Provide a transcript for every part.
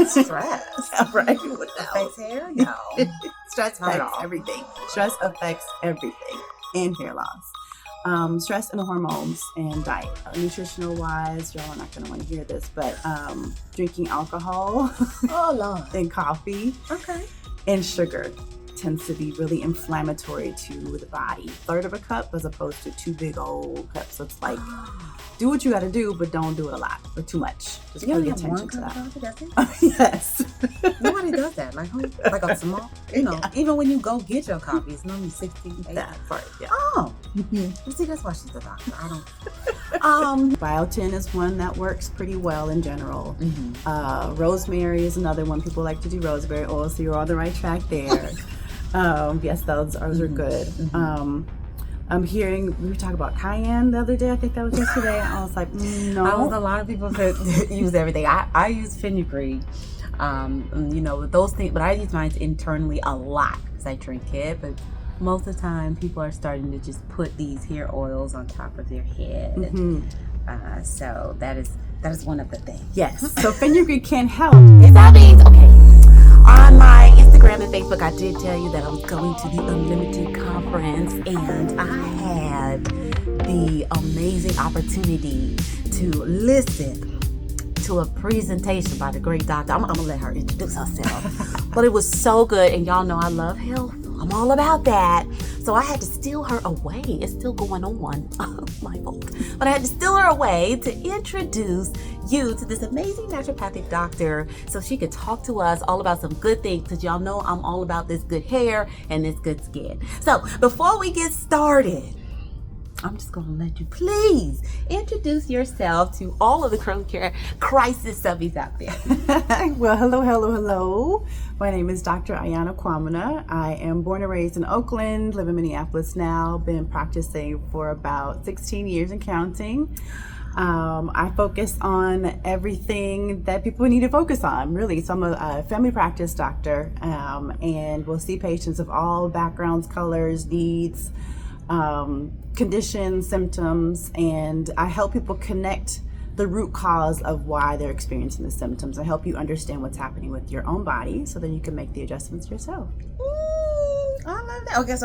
stress. Right? Affects hair? No. Stress Not at affects all. everything. Stress affects everything, and hair loss. Stress and hormones and diet. Nutritional wise, y'all are not going to want to hear this, but drinking alcohol Oh, Lord. and coffee Okay. and sugar tends to be really inflammatory to the body. Third of a cup as opposed to 2 big old cups. So it's like, do what you got to do, but don't do it a lot or too much. Just You only pay have attention one to cup that. of coffee, that's it? Yes. Nobody does that. Like, who? Like a small, even when you go get your coffee, it's normally 60, 80. That part, yeah. Oh. You see, that's why she's the doctor. I don't. Biotin is one that works pretty well in general. Rosemary is another one. People like to do rosemary oil, so you're on the right track there. Yes, those are good. I'm hearing, we were talking about cayenne the other day. I think that was yesterday. I was like, no. I was a lot of people that use everything. I use fenugreek, with those things, but I use mine internally a lot because I drink it. But most of the time, people are starting to just put these hair oils on top of their head. So that is one of the things. Yes. So fenugreek can help. That means, okay, on my Instagram and Facebook, I did tell you that I was going to the Unlimited Conference, and I had the amazing opportunity to listen to a presentation by the great doctor. I'm gonna let her introduce herself. But it was so good, and y'all know I love health. I'm all about that. So I had to steal her away. It's still going on. My fault. But I had to steal her away to introduce you to this amazing naturopathic doctor so she could talk to us all about some good things, because y'all know I'm all about this good hair and this good skin. So before we get started, I'm just going to let you please introduce yourself to all of the curly care crisis subbies out there. Well, hello. My name is Dr. Ayanna Quamina. I am born and raised in Oakland, live in Minneapolis now, been practicing for about 16 years and counting. I focus on everything that people need to focus on, really. So I'm a family practice doctor, and we'll see patients of all backgrounds, colors, needs, conditions, symptoms, and I help people connect the root cause of why they're experiencing the symptoms. I help you understand what's happening with your own body so then you can make the adjustments yourself. I love that. Okay,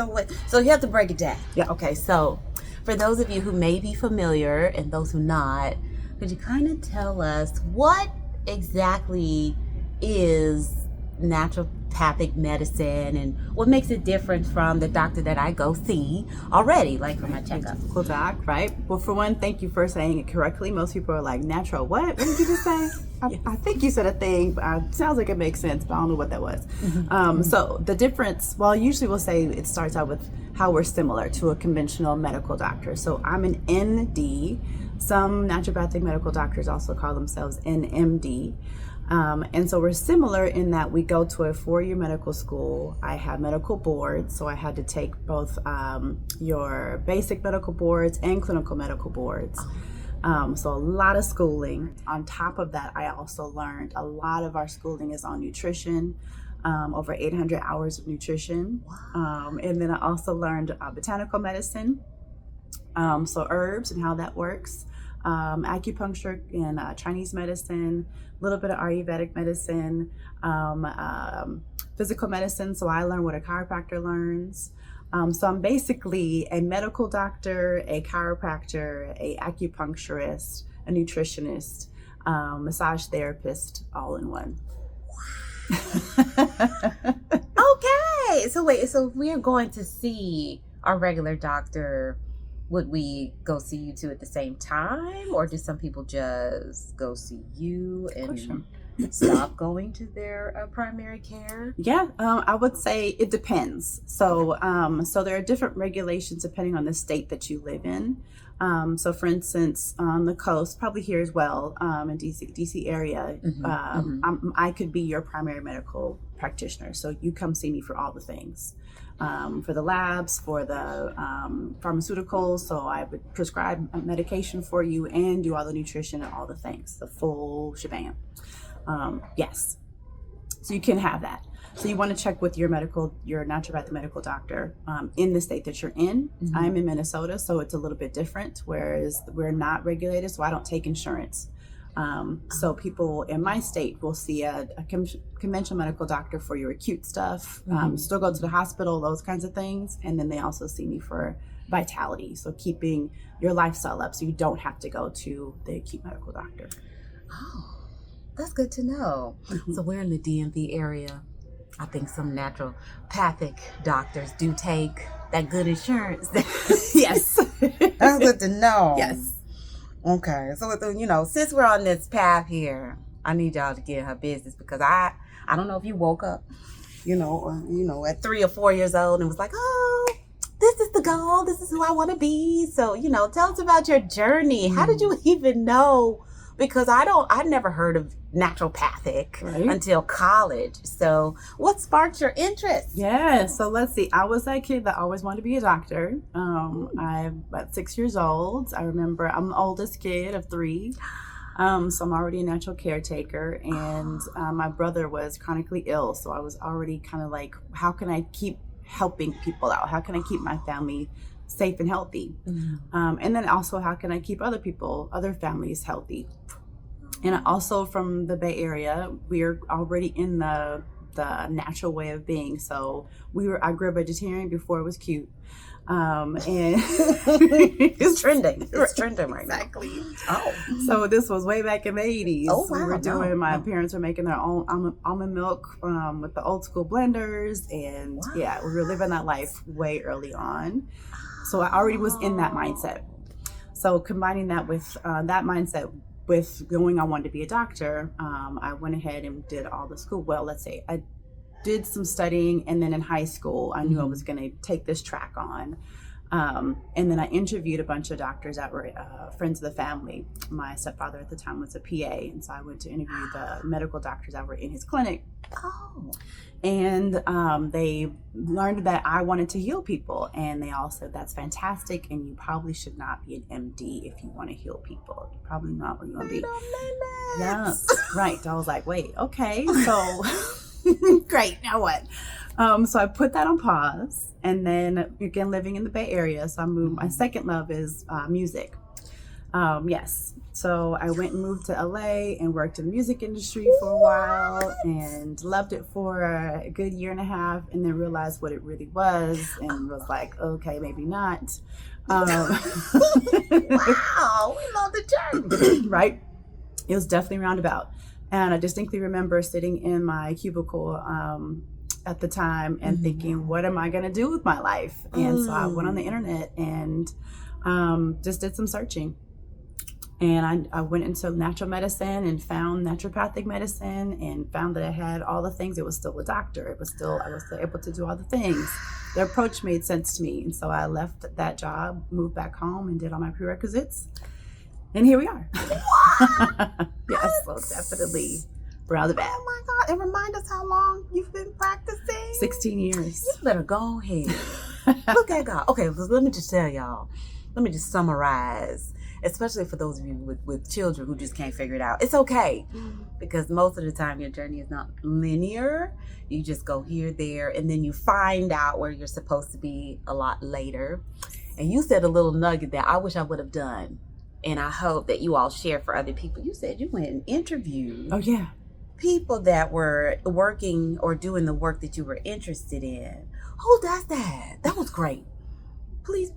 so you have to break it down. Yeah. Okay, so for those of you who may be familiar and those who not, could you kind of tell us what exactly is naturopathic medicine and what makes it different from the doctor that I go see already, like for my checkup? Cool doc, right? Well, for one, thank you for saying it correctly. Most people are like, natural what? What did you just say? I think you said a thing, but it sounds like it makes sense, but I don't know what that was. So the difference, well, usually we'll say it starts out with how we're similar to a conventional medical doctor. So I'm an ND. Some naturopathic medical doctors also call themselves NMD. And so we're similar in that we go to a 4-year medical school. I have medical boards, so I had to take both your basic medical boards and clinical medical boards. So a lot of schooling. On top of that, I also learned a lot of our schooling is on nutrition, over 800 hours of nutrition. And then I also learned botanical medicine, so herbs and how that works. Acupuncture and Chinese medicine, a little bit of Ayurvedic medicine, physical medicine. So I learned what a chiropractor learns. So I'm basically a medical doctor, a chiropractor, a acupuncturist, a nutritionist, massage therapist, all in one. Okay, so wait, so if we're going to see our regular doctor, would we go see you two at the same time, or do some people just go see you and stop going to their primary care? Yeah, I would say it depends. So there are different regulations depending on the state that you live in. So for instance, on the coast, probably here as well, in DC area, I could be your primary medical practitioner. So you come see me for all the things. For the labs, for the pharmaceuticals, so I would prescribe medication for you and do all the nutrition and all the things, the full shebang. Yes, so you can have that. So you want to check with your naturopathic medical doctor in the state that you're in. I'm in Minnesota, so it's a little bit different, whereas we're not regulated, so I don't take insurance. So people in my state will see a conventional medical doctor for your acute stuff, still go to the hospital, those kinds of things. And then they also see me for vitality. So keeping your lifestyle up so you don't have to go to the acute medical doctor. Oh, that's good to know. So we're in the DMV area. I think some naturopathic doctors do take that good insurance. Yes. That's good to know. Yes. Okay. So, since we're on this path here, I need y'all to get in her business because I don't know if you woke up, at 3 or 4 years old and was like, oh, this is the goal. This is who I want to be. So, tell us about your journey. How did you even know? Because I'd never heard of naturopathic until college. So what sparked your interest? Yeah, so let's see. I was that kid that always wanted to be a doctor. I'm about 6 years old. I remember I'm the oldest kid of 3. So I'm already a natural caretaker. And my brother was chronically ill. So I was already kind of like, how can I keep helping people out? How can I keep my family safe and healthy? And then also, how can I keep other families healthy? And also from the Bay Area, we're already in the natural way of being. So I grew up vegetarian before it was cute. And it's trending. It's trending right now. Exactly. Oh, so this was way back in the 80s. Oh, wow. We were doing. My parents were making their own almond milk with the old school blenders, and yeah, we were living that life way early on. So I already was in that mindset. So combining that with that mindset with going, I wanted to be a doctor. I went ahead and did all the school. Well, let's say I did some studying, and then in high school, I knew I was going to take this track on. And then I interviewed a bunch of doctors that were friends of the family. My stepfather at the time was a PA, and so I went to interview the medical doctors that were in his clinic. Oh. And they learned that I wanted to heal people, and they all said, that's fantastic, and you probably should not be an MD if you want to heal people. You're probably not what you want to be. Yes, right. I was like, wait, okay, so great, now what? So I put that on pause, and then again, living in the Bay Area, so I moved. My second love is music. Yes. So I went and moved to LA and worked in the music industry for a while and loved it for a good year and a half, and then realized what it really was and was like, okay, maybe not. Wow, we love the journey. Right? It was definitely roundabout. And I distinctly remember sitting in my cubicle at the time and thinking, what am I going to do with my life? And so I went on the internet and just did some searching. And I went into natural medicine and found naturopathic medicine and found that I had all the things. It was still a doctor. I was still able to do all the things. The approach made sense to me. And so I left that job, moved back home, and did all my prerequisites. And here we are. Yes, so definitely roundabout. Oh my God. And remind us how long you've been practicing. 16 years. You better go ahead. Look at God. Okay, let me just tell y'all. Let me just summarize. Especially for those of you with children who just can't figure it out. It's okay. Because most of the time your journey is not linear. You just go here, there, and then you find out where you're supposed to be a lot later. And you said a little nugget that I wish I would have done. And I hope that you all share for other people. You said you went and interviewed people that were working or doing the work that you were interested in. Who does that? That was great. Please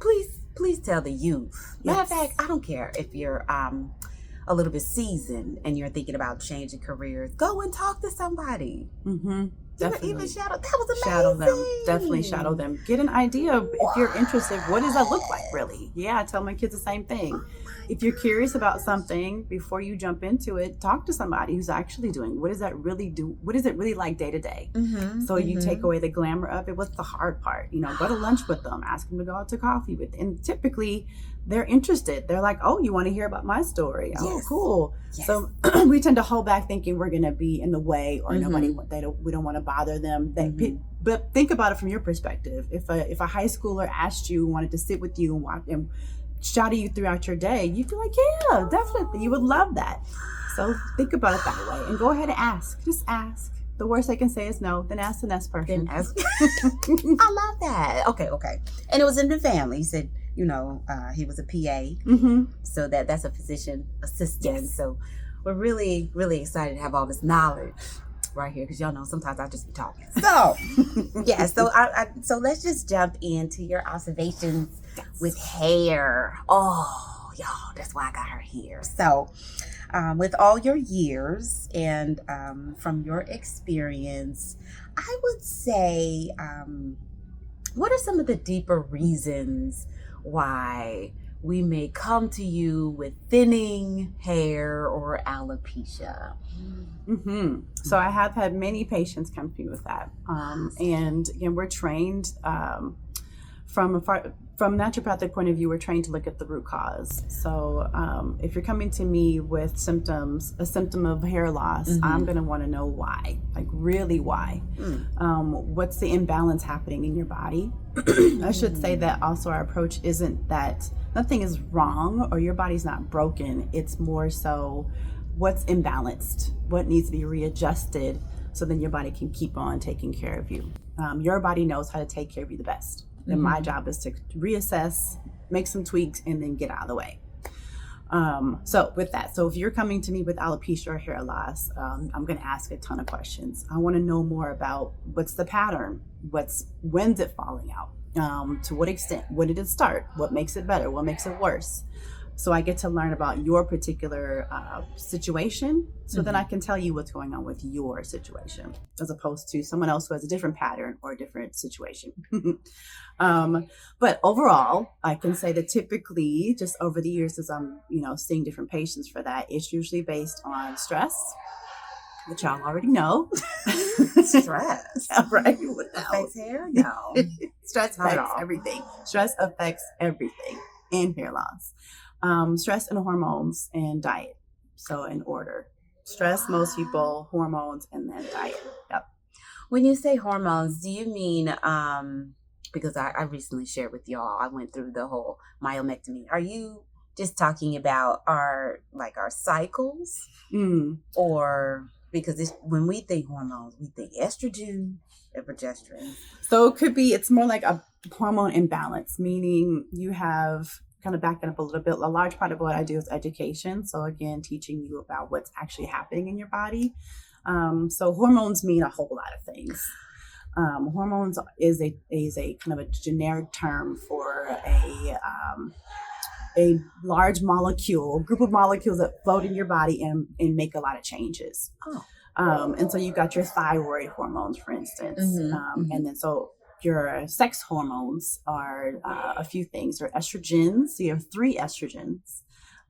tell the youth. Matter of fact, I don't care if you're a little bit seasoned and you're thinking about changing careers. Go and talk to somebody. Definitely. Even shadow. That was amazing. Shadow them. Definitely shadow them. Get an idea of if you're interested. What does that look like, really? Yeah, I tell my kids the same thing. If you're curious about something, before you jump into it, talk to somebody who's actually doing. What does that really do? What is it really like day to day? So you take away the glamour of it. What's the hard part? Go to lunch with them. Ask them to go out to coffee with them. And typically, they're interested. They're like, oh, you want to hear about my story? Yes. Oh, cool. Yes. So we tend to hold back thinking we're going to be in the way or we don't want to bother them. But think about it from your perspective. If a high schooler asked you, wanted to sit with you and watch and shadow you throughout your day, you'd be like, yeah, definitely. You would love that. So think about it that way and go ahead and ask. Just ask. The worst I can say is no. Then ask the next person. Then ask. I love that. Okay. And it was in the family. You said, he was a PA. So that's a physician assistant. Yes. So we're really, really excited to have all this knowledge right here, because y'all know sometimes I just be talking. So, yeah, so let's just jump into your observations with hair. Oh, y'all, that's why I got her here. So, with all your years and from your experience, I would say, what are some of the deeper reasons why we may come to you with thinning hair or alopecia? Mm-hmm. So I have had many patients come to me with that. And again, we're trained from naturopathic point of view, we're trained to look at the root cause. So if you're coming to me with a symptom of hair loss, I'm going to want to know why, like really why. What's the imbalance happening in your body? I should say that also our approach isn't that nothing is wrong or your body's not broken. It's more so what's imbalanced, what needs to be readjusted so then your body can keep on taking care of you. Your body knows how to take care of you the best. And my job is to reassess, make some tweaks, and then get out of the way. So with that, so if you're coming to me with alopecia or hair loss, I'm going to ask a ton of questions. I want to know more about what's the pattern, when's it falling out, to what extent, when did it start, what makes it better, what makes it worse. So I get to learn about your particular situation, so then I can tell you what's going on with your situation, as opposed to someone else who has a different pattern or a different situation. But overall, I can say that typically, just over the years as I'm, seeing different patients for that, it's usually based on stress, which y'all already know. Stress, right? Affects hair? No. Stress affects everything. Stress affects everything, and hair loss. Stress and hormones and diet. So in order. Stress, most people, hormones, and then diet. Yep. When you say hormones, do you mean, because I recently shared with y'all, I went through the whole myomectomy. Are you just talking about our cycles? Or, because when we think hormones, we think estrogen and progesterone. So it's more like a hormone imbalance, meaning you have, kind of backing up a little bit, a large part of what I do is education. So again, teaching you about what's actually happening in your body. So hormones mean a whole lot of things. Hormones is a kind of a generic term for a large molecule, group of molecules that float in your body and make a lot of changes. And so you've got your thyroid hormones, for instance. And then so your sex hormones are a few things. There are estrogens. So you have 3 estrogens.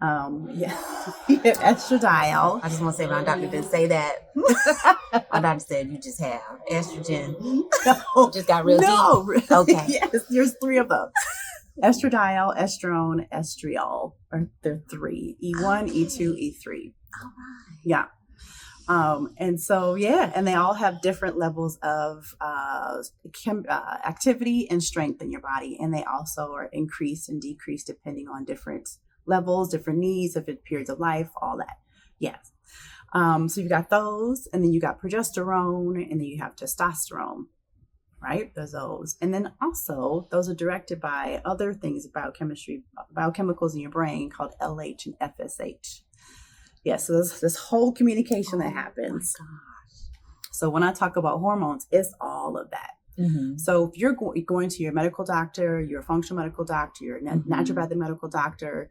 You have estradiol. I just want to say my doctor didn't say that. My doctor said you just have estrogen. No, just got real deep. Okay. Yes, there's 3 of them. Estradiol, estrone, estriol. There are 3. E1, E2, E3. All right. Yeah. And so, and they all have different levels of activity and strength in your body. And they also are increased and decreased depending on different levels, different needs, different periods of life, all that. Yes. So you've got those, and then you got progesterone, and then you have testosterone, right? There's those. And then also those are directed by other things, biochemicals in your brain called LH and FSH. So there's this whole communication that happens. My gosh. So when I talk about hormones, it's all of that. So if you're going to your medical doctor, your functional medical doctor, your naturopathic medical doctor,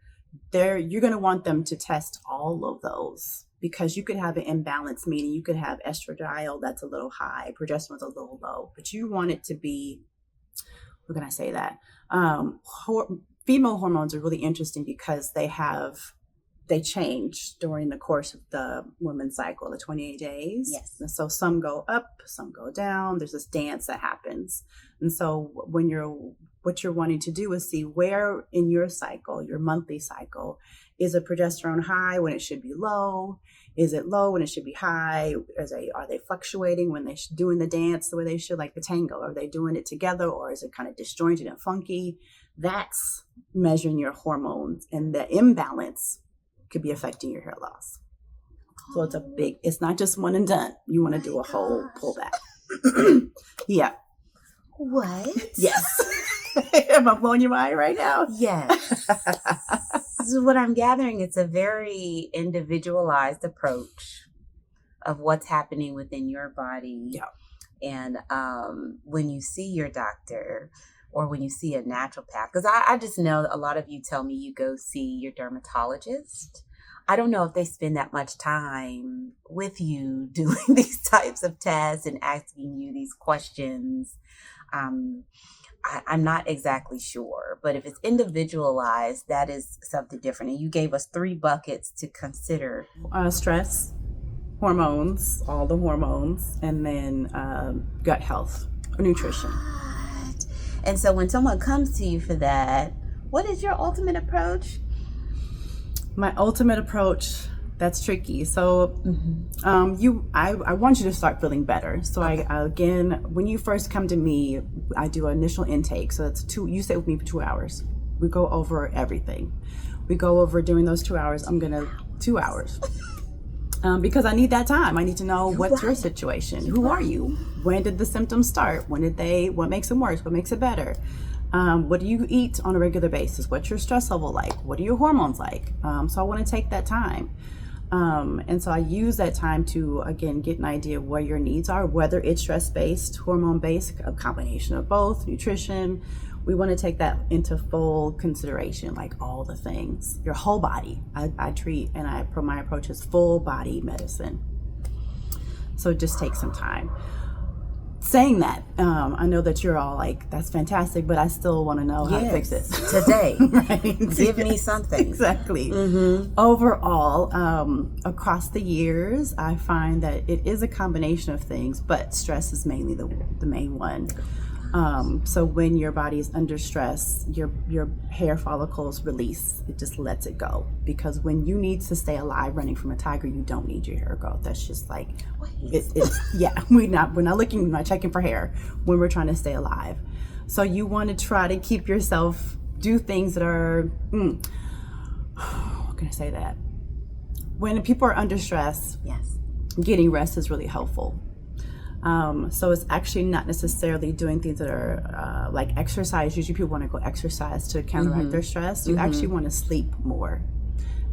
you're going to want them to test all of those, because you could have an imbalance, meaning you could have estradiol that's a little high, progesterone's a little low, but you want it to be, what can I say that? Female hormones are really interesting because they change during the course of the women's cycle, the 28 days. Yes. And so some go up, some go down. There's this dance that happens. And so what you're wanting to do is see where in your cycle, your monthly cycle, is a progesterone high when it should be low? Is it low when it should be high? Are they fluctuating when they're doing the dance the way they should, like the tango? Are they doing it together, or is it kind of disjointed and funky? That's measuring your hormones, and the imbalance could be affecting your hair loss. So it's not just one and done. You want to do a whole pullback. Yeah. What? Yes. Am I blowing your mind right now? Yes. That's what I'm gathering. It's a very individualized approach of what's happening within your body. Yeah. And when you see your doctor or when you see a naturopath, because I just know a lot of you tell me you go see your dermatologist. I don't know if they spend that much time with you doing these types of tests and asking you these questions. I'm not exactly sure, but if it's individualized, that is something different. And you gave us 3 buckets to consider. Stress, hormones, all the hormones, and then gut health or nutrition. What? And so when someone comes to you for that, what is your ultimate approach? My ultimate approach, that's tricky. So I want you to start feeling better. So again, when you first come to me, I do an initial intake. So that's you stay with me for 2 hours. We go over everything. We go over during those 2 hours, 2 hours. Because I need that time. I need to know what's your situation. Who are you? When did the symptoms start? What makes them worse? What makes it better? What do you eat on a regular basis? What's your stress level like? What are your hormones like? So I want to take that time. And so I use that time to, again, get an idea of what your needs are, whether it's stress-based, hormone-based, a combination of both, nutrition. We want to take that into full consideration, like all the things, your whole body. I treat, and my approach is full body medicine. So it just takes some time. Saying that, I know that you're all like, that's fantastic, but I still want to know how to fix it. Today. Right? Give me something. Exactly. Overall, across the years, I find that it is a combination of things, but stress is mainly the main one. So when your body is under stress, your hair follicles release. It just lets it go. Because when you need to stay alive running from a tiger, you don't need your hair growth. That's just like, we're not checking for hair when we're trying to stay alive. So you want to try to keep yourself, do things that are, how can I say that? When people are under stress, yes, getting rest is really helpful. So it's actually not necessarily doing things that are like exercise. Usually people want to go exercise to counteract their stress. You actually want to sleep more,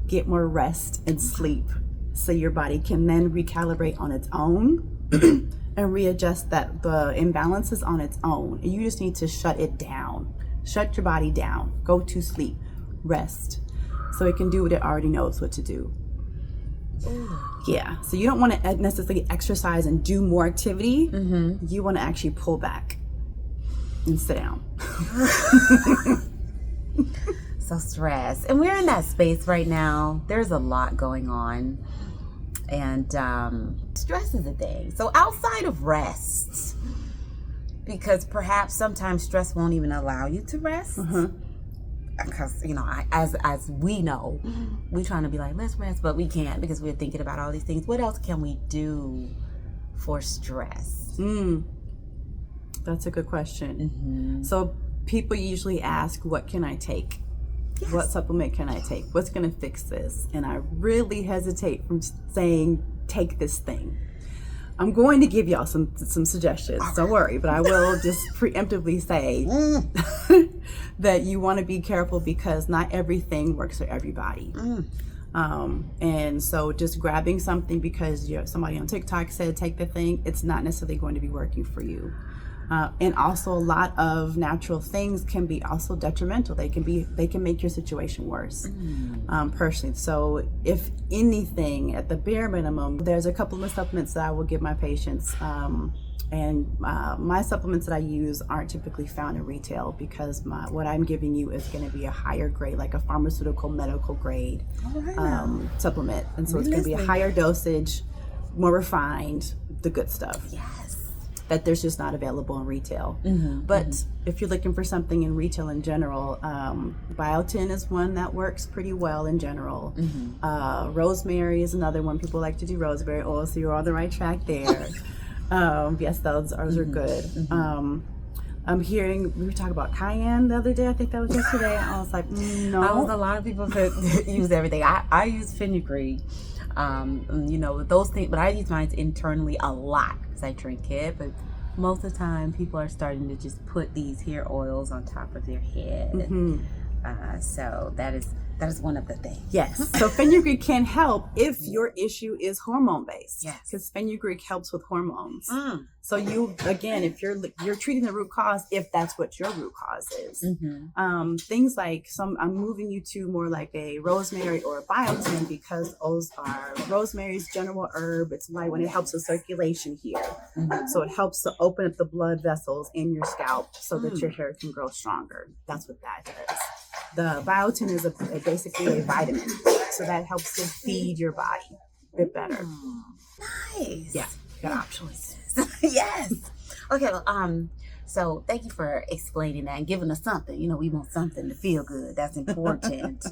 get more rest and sleep, so your body can then recalibrate on its own and readjust the imbalances on its own. And you just need to shut it down, shut your body down, go to sleep, rest, so it can do what it already knows what to do. Yeah, so you don't want to necessarily exercise and do more activity. You want to actually pull back and sit down. So stress. And we're in that space right now. There's a lot going on. And stress is a thing. So outside of rest, because perhaps sometimes stress won't even allow you to rest. Because, as we know, we're trying to be like, let's rest, but we can't because we're thinking about all these things. What else can we do for stress? That's a good question. So people usually ask, what can I take? Yes. What supplement can I take? What's going to fix this? And I really hesitate from saying, take this thing. I'm going to give y'all some suggestions. Don't worry, but I will just preemptively say that you want to be careful because not everything works for everybody. And so just grabbing something because somebody on TikTok said take the thing, it's not necessarily going to be working for you. And also a lot of natural things can be also detrimental. They can make your situation worse, personally. So if anything, at the bare minimum, there's a couple of supplements that I will give my patients. And my supplements that I use aren't typically found in retail because what I'm giving you is going to be a higher grade, like a pharmaceutical medical grade supplement. And so it's going to be a higher dosage, more refined, the good stuff. Yes. That there's just not available in retail. But if you're looking for something in retail in general, biotin is one that works pretty well in general. Rosemary is another one. People like to do rosemary oil, so you're on the right track there. Yes, those are good. I'm hearing, we were talking about cayenne the other day. I think that was yesterday. I was like, no. A lot of people that use everything. I use fenugreek. Those things, but I use mine internally a lot because I drink it. But most of the time, people are starting to just put these hair oils on top of their head. So that is That is one of the things. Yes. So fenugreek can help if your issue is hormone based. Yes. Because fenugreek helps with hormones. Mm. So you, again, if you're treating the root cause, if that's what your root cause is, things like I'm moving you to more like a rosemary or a biotin, because those are rosemary's general herb. It's like when it helps with circulation here. So it helps to open up the blood vessels in your scalp so that your hair can grow stronger. That's what that does. The biotin is basically a vitamin, so that helps to feed your body a bit better. Nice. Yeah, good options. Yes. Okay. Well, so thank you for explaining that and giving us something. You know, we want something to feel good. That's important.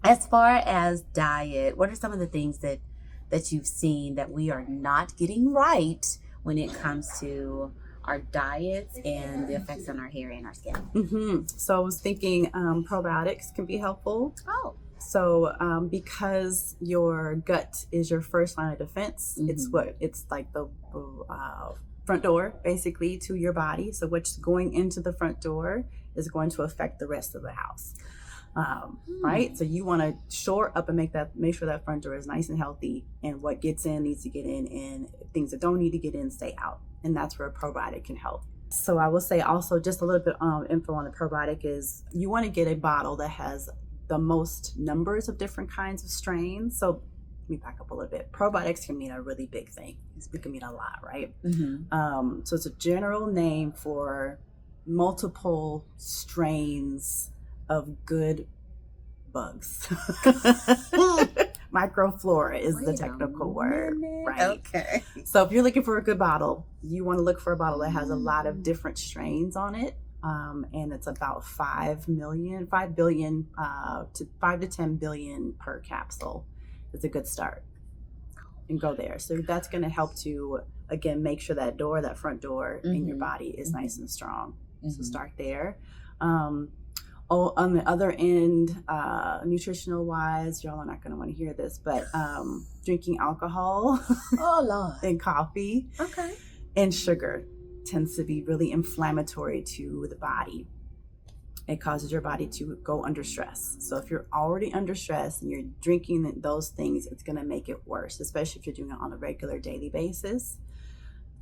As far as diet, what are some of the things that you've seen that we are not getting right when it comes to our diets and the effects on our hair and our skin? So I was thinking probiotics can be helpful. Oh. So because your gut is your first line of defense, it's like the front door basically to your body. So what's going into the front door is going to affect the rest of the house. Right? So you want to shore up and make sure that front door is nice and healthy, and what gets in needs to get in, and things that don't need to get in stay out. And that's where a probiotic can help. So I will say also just a little bit info on the probiotic is you want to get a bottle that has the most numbers of different kinds of strains. So let me back up a little bit. Probiotics can mean a really big thing. It can mean a lot, right? So it's a general name for multiple strains of good bugs. Microflora is the technical word, right? Okay. So if you're looking for a good bottle, you want to look for a bottle that has a lot of different strains on it. And it's about 5 billion to 5 to 10 billion per capsule. It's a good start, and go there. So that's going to help to, again, make sure that front door in your body is nice and strong. So start there. On the other end, nutritional wise, y'all are not going to want to hear this, but drinking alcohol and coffee and sugar tends to be really inflammatory to the body. It causes your body to go under stress. So if you're already under stress and you're drinking those things, it's going to make it worse, especially if you're doing it on a regular daily basis.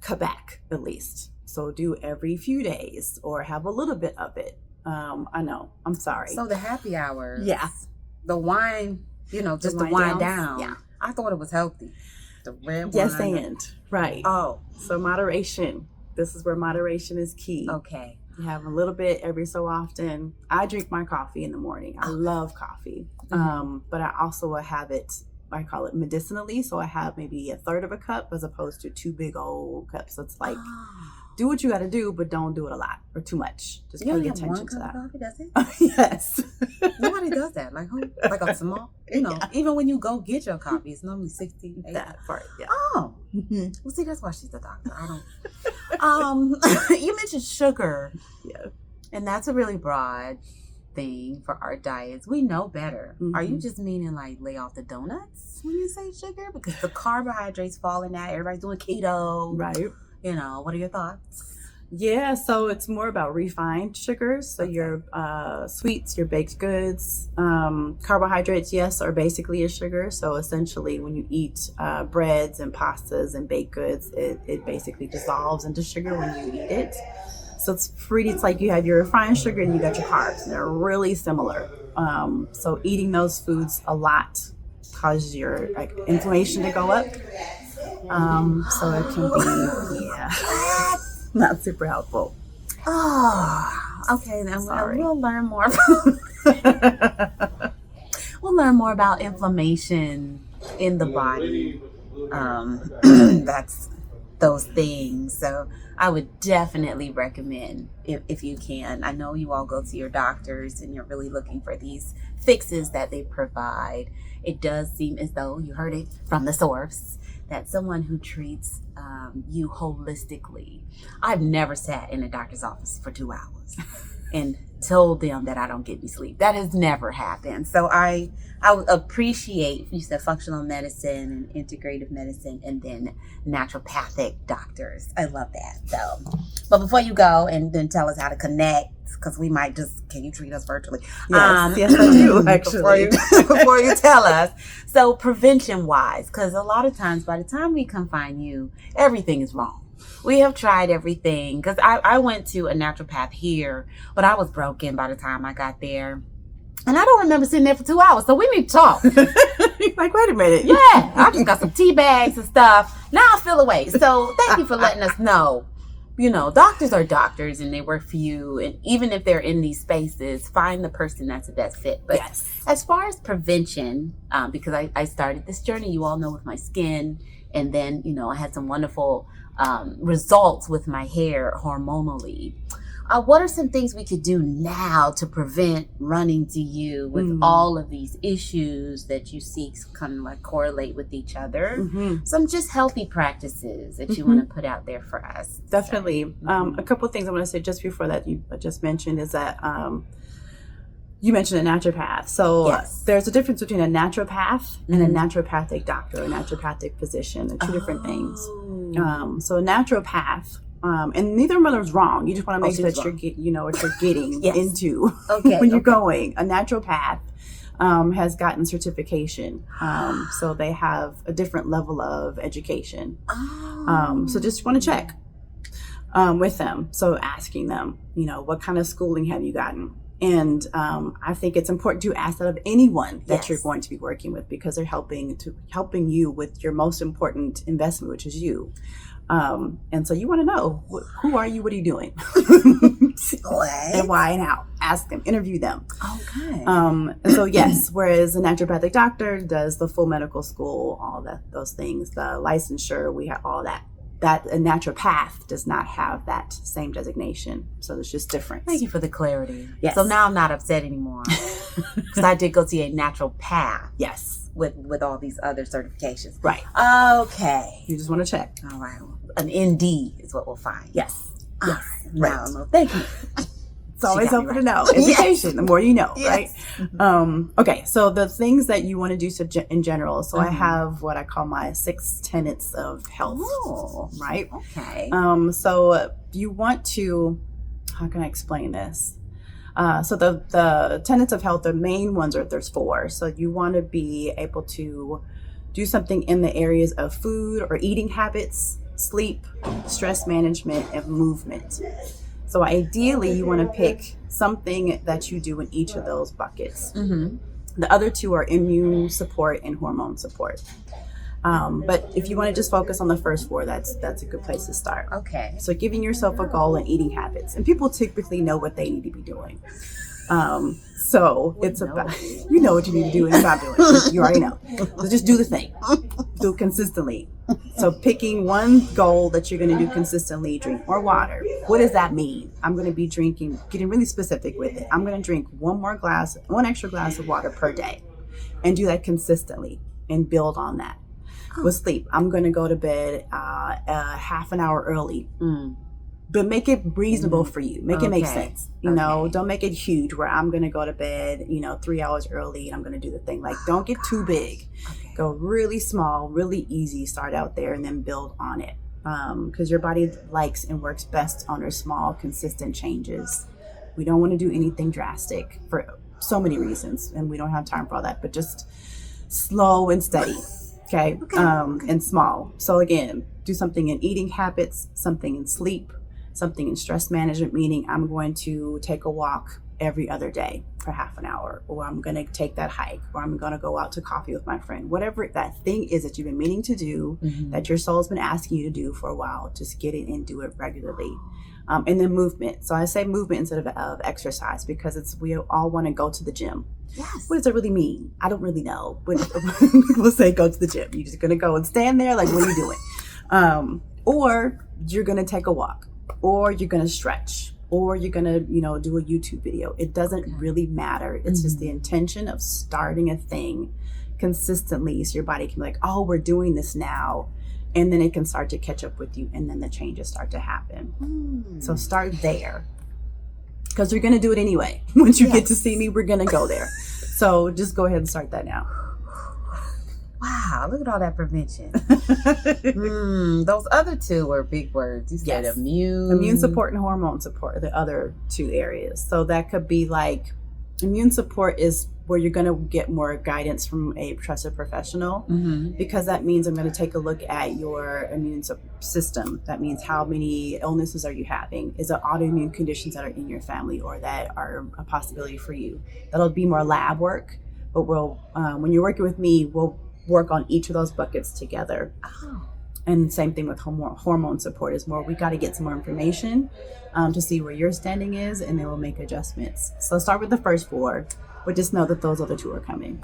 Cut back at least. So do every few days or have a little bit of it. I know. I'm sorry. So the happy hours. Yeah. The wine, just the wine down. Yeah. I thought it was healthy. The red wine. Yes, and right. Oh. So moderation. This is where moderation is key. Okay. You have a little bit every so often. I drink my coffee in the morning. I love coffee. But I also have it, I call it medicinally. So I have maybe a third of a cup as opposed to 2 big old cups. So it's like, do what you got to do, but don't do it a lot or too much. Just pay attention to that. Coffee, does it? Yes. Nobody does that. Like who? Like a small, even when you go get your coffee, it's normally 60. That part, yeah. Oh. Well, see, that's why she's a doctor. I don't. You mentioned sugar. Yeah. And that's a really broad thing for our diets. We know better. Are you just meaning like lay off the donuts when you say sugar? Because the carbohydrates fall in that. Everybody's doing keto. Right. What are your thoughts? Yeah, so it's more about refined sugars. So your sweets, your baked goods, carbohydrates, yes, are basically a sugar. So essentially when you eat breads and pastas and baked goods, it basically dissolves into sugar when you eat it. So it's like you have your refined sugar and you got your carbs, and they're really similar. So eating those foods a lot causes your inflammation to go up. So it can be, not super helpful. Oh, okay. Then Sorry. We'll learn more. We'll learn more about inflammation in the body. That's those things. So I would definitely recommend if you can. I know you all go to your doctors and you're really looking for these fixes that they provide. It does seem as though you heard it from the source that someone who treats you holistically. I've never sat in a doctor's office for 2 hours and told them that I don't get any sleep. That has never happened. So I would appreciate, you said functional medicine and integrative medicine, and then naturopathic doctors. I love that. So, but before you go and then tell us how to connect, because we might just, can you treat us virtually? Yes, I do, actually. before you tell us. So prevention wise, because a lot of times by the time we come find you, everything is wrong. We have tried everything, because I went to a naturopath here, but I was broken by the time I got there. And I don't remember sitting there for 2 hours, so we need to talk. Like, wait a minute. Yeah, I just got some tea bags and stuff. Now I feel away. So thank you for letting us know. You know, doctors are doctors and they work for you. And even if they're in these spaces, find the person that's the best fit. But Yes. as far as prevention, because I started this journey, you all know, with my skin. And then, you know, I had some wonderful results with my hair hormonally. What are some things we could do now to prevent running to you with all of these issues that you see kind of like correlate with each other? Some just healthy practices that you want to put out there for us. Definitely. A couple of things I want to say just before that you just mentioned is that you mentioned a naturopath. So Yes. there's a difference between a naturopath and a naturopathic doctor, a naturopathic physician. They're two different things. So a naturopath, and neither one is wrong. You just want to make sure that you know what you're getting Yes. into Okay, when you're okay. going. A naturopath has gotten certification. So they have a different level of education. So just want to check with them. So asking them, you know, what kind of schooling have you gotten? And I think it's important to ask that of anyone that Yes. you're going to be working with, because they're helping you with your most important investment, which is you. And so you want to know, who are you? What are you doing? And why and how? Ask them, interview them. Okay. And so yes, whereas a naturopathic doctor does the full medical school, all those things, the licensure, we have all that. That a naturopath does not have that same designation. So there's just difference. Thank you for the clarity. Yes. So now I'm not upset anymore. Because I did go see a naturopath Yes. with all these other certifications. Right. Okay. You just want to check. All right. An ND is what we'll find. Yes. All Yes. right. Now Right. I know. Thank you. It's always got me helpful to right. know. Education, the more you know, Yes. right? Okay, so the things that you want to do in general. So I have what I call my 6 tenets of health, Oh, right? okay. So you want to, how can I explain this? So the tenets of health, the main ones there's 4. So you want to be able to do something in the areas of food or eating habits, sleep, stress management, and movement. So ideally, you want to pick something that you do in each of those buckets. The other 2 are immune support and hormone support. But if you want to just focus on the first 4, that's a good place to start. Okay. So giving yourself a goal and eating habits. And people typically know what they need to be doing. So it's about, you know what you need to do and stop doing it. You already know. So just do the thing. Do it consistently. So picking one goal that you're going to do consistently, drink more water. What does that mean? I'm going to be getting really specific with it. I'm going to drink one extra glass of water per day, and do that consistently and build on that. With sleep, I'm going to go to bed half an hour early. But make it reasonable for you. Make it make sense. You know, don't make it huge where I'm going to go to bed, 3 hours early and I'm going to do the thing. Like, don't get too big. Okay. Go really small, really easy. Start out there and then build on it. Because your body likes and works best under small, consistent changes. We don't want to do anything drastic for so many reasons. And we don't have time for all that. But just slow and steady. Okay. And small. So again, do something in eating habits, something in sleep, something in stress management, meaning I'm going to take a walk every other day for half an hour, or I'm going to take that hike, or I'm going to go out to coffee with my friend. Whatever that thing is that you've been meaning to do, that your soul's been asking you to do for a while, just get it and do it regularly. And then movement. So I say movement instead of exercise, because we all want to go to the gym. Yes. What does it really mean? I don't really know. But we'll say go to the gym. You're just going to go and stand there like, what are you doing? Or you're going to take a walk, or you're going to stretch, or you're going to, do a YouTube video. It doesn't really matter. It's just the intention of starting a thing consistently so your body can be like, oh, we're doing this now. and then it can start to catch up with you, and then the changes start to happen. So start there, because you're going to do it anyway. Once you get to see me, we're going to go there. So just go ahead and start that now. Wow, look at all that prevention. Those other two were big words. You said immune support and hormone support are the other two areas. So that could be like, immune support is where you're going to get more guidance from a trusted professional, because that means I'm going to take a look at your immune system. That means how many illnesses are you having? Is it autoimmune conditions that are in your family or that are a possibility for you? That'll be more lab work, but we'll when you're working with me, we'll work on each of those buckets together. And same thing with hormone support is more, we got to get some more information to see where your standing is, and then we'll make adjustments. So start with the first 4, but just know that those other 2 are coming.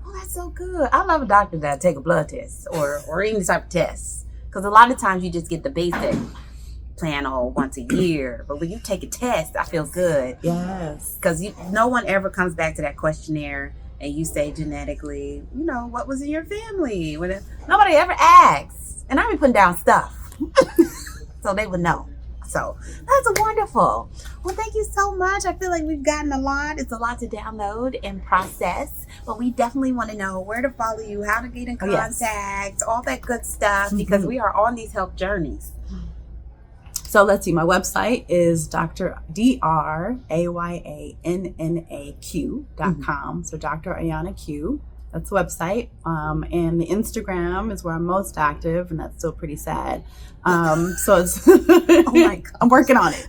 Oh, that's so good. I love a doctor that take a blood test or any type of test, because a lot of times you just get the basic panel once a year, but when you take a test, I feel good. Yes. Because no one ever comes back to that questionnaire and you say genetically, what was in your family? Nobody ever asks. And I be putting down stuff so they would know. So that's wonderful. Well, thank you so much. I feel like we've gotten a lot. It's a lot to download and process, but we definitely want to know where to follow you, how to get in contact, all that good stuff, because we are on these health journeys. So let's see, my website is DRAYANNAQ.com. So Dr. Ayanna Q. That's the website. And the Instagram is where I'm most active, and that's still pretty sad. So it's Oh my God. I'm working on it.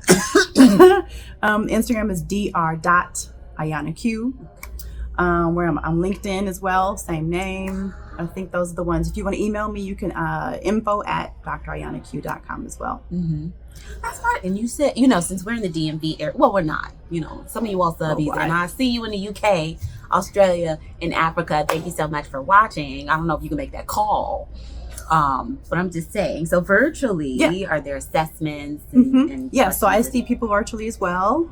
Instagram is dr.AyannaQ. Where I'm on LinkedIn as well, same name. I think those are the ones. If you want to email me, you can info@drayanaq.com as well. That's right. And you said, since we're in the DMV area, well, we're not, some of you all subbies, and I see you in the UK, Australia, and Africa. Thank you so much for watching. I don't know if you can make that call. But I'm just saying, so virtually, are there assessments? And so I see people virtually as well.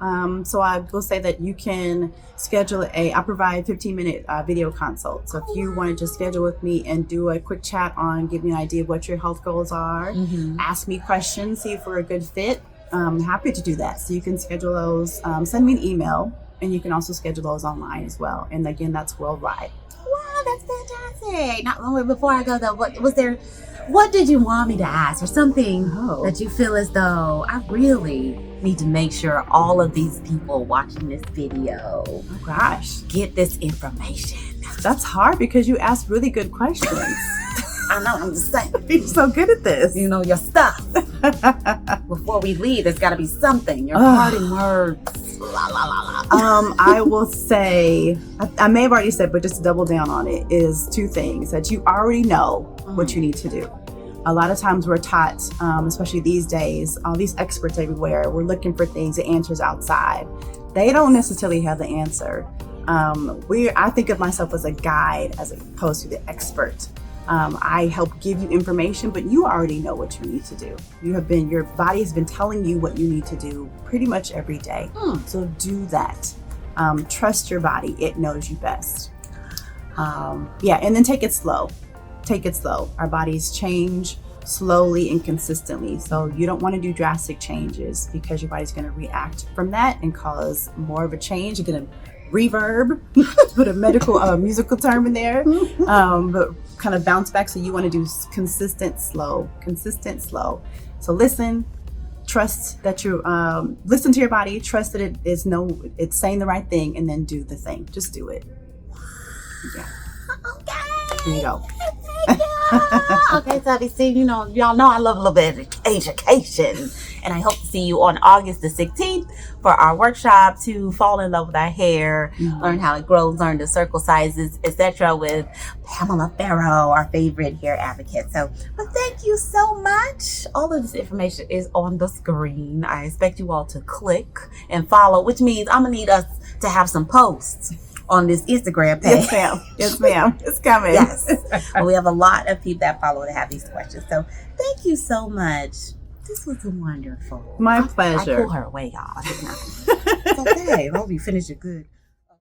So I will say that you can schedule I provide 15-minute video consult. So if you wanted to schedule with me and do a quick chat on, give me an idea of what your health goals are, ask me questions, see if we're a good fit, I'm happy to do that. So you can schedule those, send me an email, and you can also schedule those online as well. And again, that's worldwide. Wow, that's fantastic. Not long before I go though, what did you want me to ask, or something that you feel as though I really need to make sure all of these people watching this video get this information? That's hard because you ask really good questions. I know, I'm just saying. You're so good at this. Your stuff. Before we leave, there's got to be something. Your parting words. La, la, la, la. I will say, I may have already said, but just to double down on it, is 2 things that you already know what you need to do. A lot of times we're taught, especially these days, all these experts everywhere, we're looking for things, the answers outside. They don't necessarily have the answer. I think of myself as a guide as opposed to the expert. I help give you information, but you already know what you need to do. Your body has been telling you what you need to do pretty much every day. So do that. Trust your body. It knows you best. And then take it slow. Our bodies change slowly and consistently. So you don't want to do drastic changes because your body's going to react from that and cause more of a change. You're going to reverb, put a musical term in there, but kind of bounce back. So you want to do consistent, slow. So trust that you listen to your body, trust that it's saying the right thing, and then do the thing. Just do it. Yeah. Okay. There you go. Okay, so y'all know I love a little bit of education, and I hope to see you on August the 16th for our workshop to fall in love with our hair, learn how it grows, learn the circle sizes, etc. with Pamela Ferrell, our favorite hair advocate. So, but thank you so much. All of this information is on the screen. I expect you all to click and follow, which means I'm gonna need us to have some posts on this Instagram page. Yes, ma'am. It's coming. Yes. Well, we have a lot of people that follow that have these questions. So thank you so much. This was wonderful. My pleasure. I pull her away, y'all. It's okay. I hope you finish it good.